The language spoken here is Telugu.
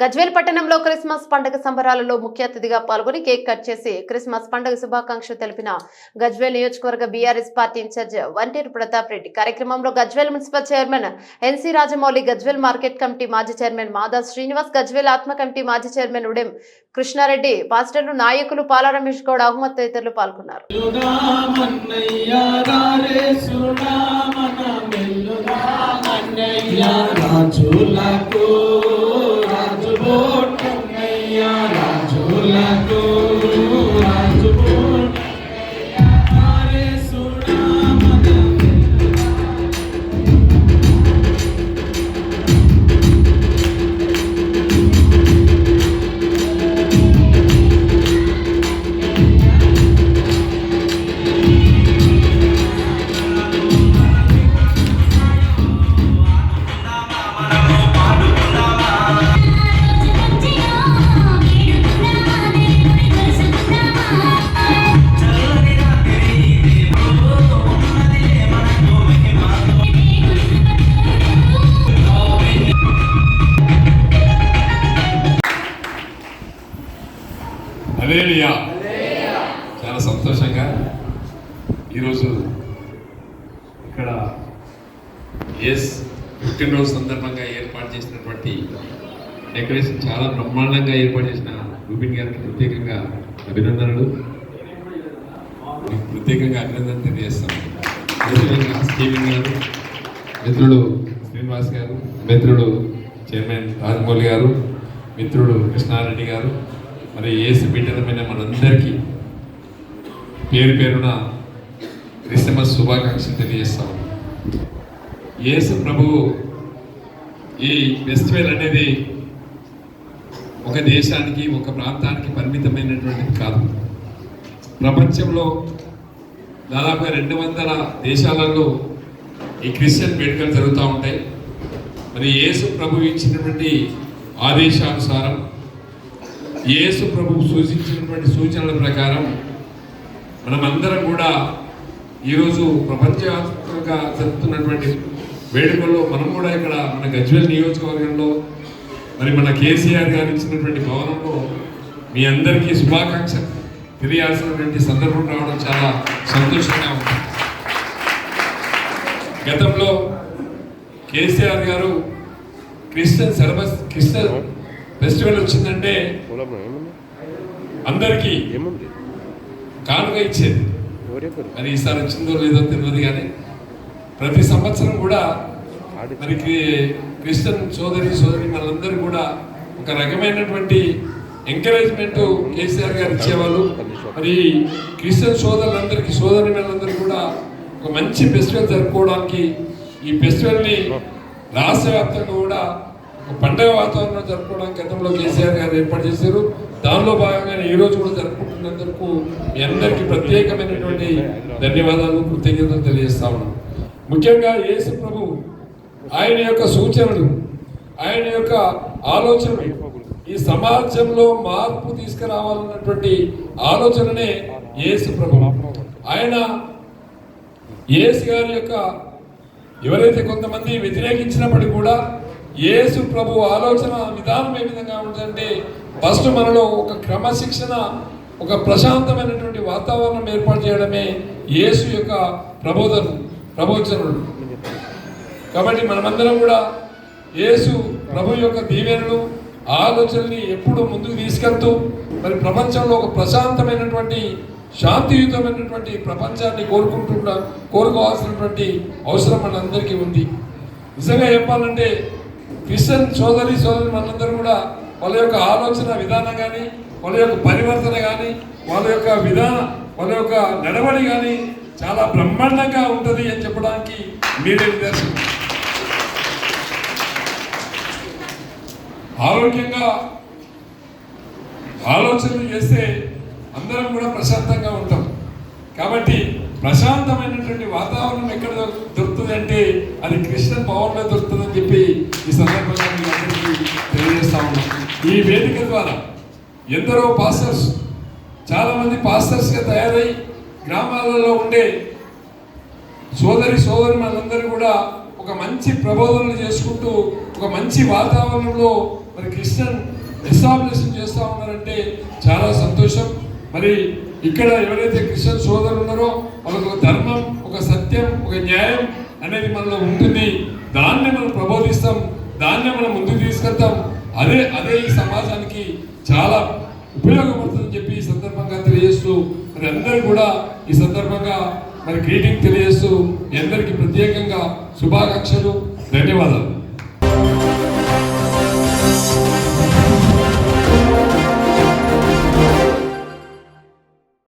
గజ్వేల్ పట్టణంలో క్రిస్మస్ పండుగ సంబరాలలో ముఖ్య అతిథిగా పాల్గొని కేక్ కట్ చేసి క్రిస్మస్ పండుగ శుభాకాంక్షలు తెలిపిన గజ్వేల్ నియోజకవర్గ BRS party in-charge Vanteru Pratap Reddy. కార్యక్రమంలో Gajwel municipal chairman NC Rajamouli, Gajwel market committee మాజీ చైర్మన్ మాదా శ్రీనివాస్, గజ్వేల్ ఆత్మ కమిటీ మాజీ చైర్మన్ ఉడెం కృష్ణారెడ్డి, పాస్టర్లు, నాయకులు పాల రమేష్ గౌడ్, అహ్మద్ తదితరులు పాల్గొన్నారు. చాలా సంతోషంగా ఈరోజు ఇక్కడ పుట్టినరోజు సందర్భంగా ఏర్పాటు చేసినటువంటి డెకరేషన్ చాలా బ్రహ్మాండంగా ఏర్పాటు చేసిన రూబిన్ గారికి ప్రత్యేకంగా అభినందనలు, ప్రత్యేకంగా అభినందన తెలియజేస్తాను. స్టీవెన్ గారు, మిత్రుడు శ్రీనివాస్ గారు, మిత్రుడు చైర్మన్ రాజమౌళి గారు, మిత్రుడు కృష్ణారెడ్డి గారు, మరి యేసు బిడ్డలమైన మనందరికీ పేరు పేరున క్రిస్మస్ శుభాకాంక్షలు తెలియజేస్తాం. యేసు ప్రభువు ఈ ఫెస్టివల్ అనేది ఒక దేశానికి, ఒక ప్రాంతానికి పరిమితమైనటువంటిది కాదు. ప్రపంచంలో దాదాపుగా 200 దేశాలలో ఈ క్రిస్టియన్ వేడుకలు జరుగుతూ ఉంటాయి. మరి యేసు ప్రభు ఇచ్చినటువంటి ఆదేశానుసారం, యేసు ప్రభు సూచించినటువంటి సూచనల ప్రకారం మనమందరం కూడా ఈరోజు ప్రపంచవ్యాప్తంగా జరుగుతున్నటువంటి వేడుకల్లో మనం కూడా ఇక్కడ మన గజ్వేల్ నియోజకవర్గంలో మరి మన కేసీఆర్ గారు ఇచ్చినటువంటి భవనంలో మీ అందరికీ శుభాకాంక్షలు తెలియాల్సినటువంటి సందర్భం రావడం చాలా సంతోషంగా ఉంది. గతంలో కేసీఆర్ గారు క్రిస్టియన్ ఫెస్టివల్ వచ్చిందంటే అందరికీ కానుక ఇచ్చేది. మరి ఈసారి వచ్చిందో లేదో తెలియదు, కానీ ప్రతి సంవత్సరం కూడా మరి క్రిస్టియన్ సోదరి మనందరూ కూడా ఒక రకమైనటువంటి ఎంకరేజ్మెంట్ కేసీఆర్ గారు ఇచ్చేవాళ్ళు. మరి క్రిస్టియన్ సోదరులందరికీ, సోదరిమణులందరూ కూడా ఒక మంచి ఫెస్టివల్ జరుపుకోవడానికి ఈ ఫెస్టివల్ని రాష్ట్ర వ్యాప్తంగా కూడా ఒక పండుగ వాతావరణం జరుపుకోవడానికి గతంలో కేసీఆర్ గారు ఏర్పాటు చేశారు. దానిలో భాగంగా ఈ రోజు కూడా జరుపుకుంటున్నందుకు మీ అందరికీ ప్రత్యేకమైనటువంటి ధన్యవాదాలు, కృతజ్ఞతలు తెలియజేస్తా ఉన్నాం. ముఖ్యంగా యేసు ప్రభు ఆయన యొక్క సూచనలు, ఆయన యొక్క ఆలోచనలు ఈ సమాజంలో మార్పు తీసుకురావాలన్నటువంటి ఆలోచననే యేసు ప్రభు. ఆయన యేసు గారి యొక్క ఎవరైతే కొంతమంది వ్యతిరేకించినప్పటికీ కూడా యేసు ప్రభు ఆలోచన విధానం ఏ విధంగా ఉంటుందంటే, ఫస్ట్ మనలో ఒక క్రమశిక్షణ, ఒక ప్రశాంతమైనటువంటి వాతావరణం ఏర్పాటు చేయడమే యేసు యొక్క ప్రబోధనలు. కాబట్టి మనమందరం కూడా యేసు ప్రభు యొక్క దీవెనలు, ఆలోచనల్ని ఎప్పుడు ముందుకు తీసుకెళ్తూ మరి ప్రపంచంలో ఒక ప్రశాంతమైనటువంటి, శాంతియుతమైనటువంటి ప్రపంచాన్ని కోరుకోవాల్సినటువంటి అవసరం మనందరికీ ఉంది. నిజంగా చెప్పాలంటే క్రిస్టియన్ సోదరి మనందరూ కూడా వాళ్ళ యొక్క ఆలోచన విధానం కానీ, వాళ్ళ యొక్క పరివర్తన కానీ, వాళ్ళ యొక్క నడవడి కానీ చాలా బ్రహ్మాండంగా ఉంటుంది అని చెప్పడానికి మీరే నిదర్శనం. ఆరోగ్యంగా ఆలోచనలు చేస్తే అందరం కూడా ప్రశాంతంగా ఉంటాం. కాబట్టి ప్రశాంతమైనటువంటి వాతావరణం ఎక్కడ దొరుకుతుంది అంటే అది క్రిస్టియన్ భవన్లో దొరుకుతుందని చెప్పి ఈ సందర్భంగా మీ అందరికీ తెలియజేస్తా ఉన్నాం. ఈ వేదిక ద్వారా ఎందరో పాస్టర్స్, చాలామంది పాస్టర్స్గా తయారై గ్రామాలలో ఉండే సోదరి మనందరూ కూడా ఒక మంచి ప్రబోధనలు చేసుకుంటూ ఒక మంచి వాతావరణంలో మరి క్రిస్టియన్ ఎస్టాబ్లిషన్ చేస్తూ ఉన్నారంటే చాలా సంతోషం. మరి ఇక్కడ ఎవరైతే క్రిస్టియన్ సోదరులు ఉన్నారో వాళ్ళకు ఒక ధర్మం, ఒక సత్యం, ఒక న్యాయం అనేది మనలో ఉంటుంది. దాన్నే మనం ప్రబోధిస్తాం, దాన్నే మనం ముందుకు తీసుకెళ్తాం. అదే ఈ సమాజానికి చాలా ఉపయోగపడుతుందని చెప్పి ఈ సందర్భంగా తెలియజేస్తూ మరి అందరూ కూడా ఈ సందర్భంగా మరి గ్రీటింగ్ తెలియజేస్తూ మీ అందరికీ ప్రత్యేకంగా శుభాకాంక్షలు, ధన్యవాదాలు.